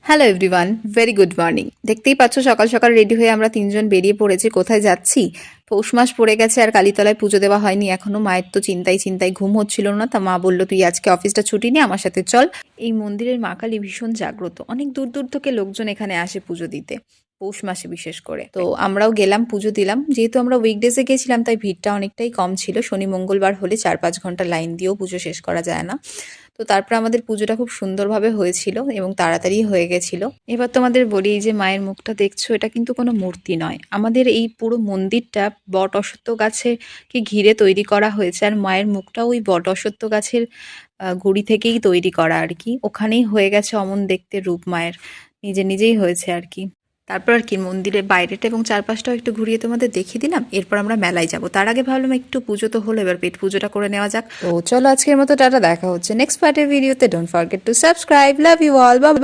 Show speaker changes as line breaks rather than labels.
Hello everyone, very good morning. দেখতেই পাচ্ছ সকাল সকাল রেডি হয়ে আমরা তিনজন বেরিয়ে পড়েছি। কোথায় যাচ্ছি? পৌষ মাস পড়ে গেছে আর কালীতলায় পুজো দেওয়া হয়নি এখনো। মায়ের তো চিন্তায় চিন্তায় ঘুম হচ্ছিল না, তা মা বলল তুই আজকে অফিসটা ছুটি নিয়ে আমার সাথে চল। এই মন্দিরের মা কালী ভীষণ জাগ্রত, অনেক দূর দূর থেকে লোকজন এখানে আসে পুজো দিতে, পৌষ মাসে বিশেষ করে। তো আমরাও গেলাম, পুজো দিলাম। যেহেতু আমরা উইকডেজে গেছিলাম তাই ভিড়টা অনেকটাই কম ছিল। শনি মঙ্গলবার হলে 4-5 ঘন্টা লাইন দিয়েও পুজো শেষ করা যায় না। তো তারপর আমাদের পুজোটা খুব সুন্দরভাবে হয়েছিল এবং তাড়াতাড়ি হয়ে গেছিল। এবার তোমাদের বলি, এই যে মায়ের মুখটা দেখছো, এটা কিন্তু কোনো মূর্তি নয়। আমাদের এই পুরো মন্দিরটা বট অশ্বত্থ গাছকে ঘিরে তৈরি করা হয়েছে, আর মায়ের মুখটাও ওই বট অশ্বত্থ গাছের গুঁড়ি থেকেই তৈরি করা আর কি। ওখানেই হয়ে গেছে অমন দেখতে রূপ মায়ের, নিজে নিজেই হয়েছে আর কি। তারপর আর কি মন্দিরের বাইরেটা এবং চারপাশটাও একটু ঘুরিয়ে তোমাদের দেখিয়ে দিলাম। এরপর আমরা মেলায় যাব। তার আগে ভাবলাম একটু পুজো তো হলো, এবার পেট পুজোটা করে নেওয়া যাক। তো চলো আজকের মতো টাটা, দেখা হচ্ছে নেক্সট পার্টের ভিডিওতে। Don't forget to subscribe. Love you all, by.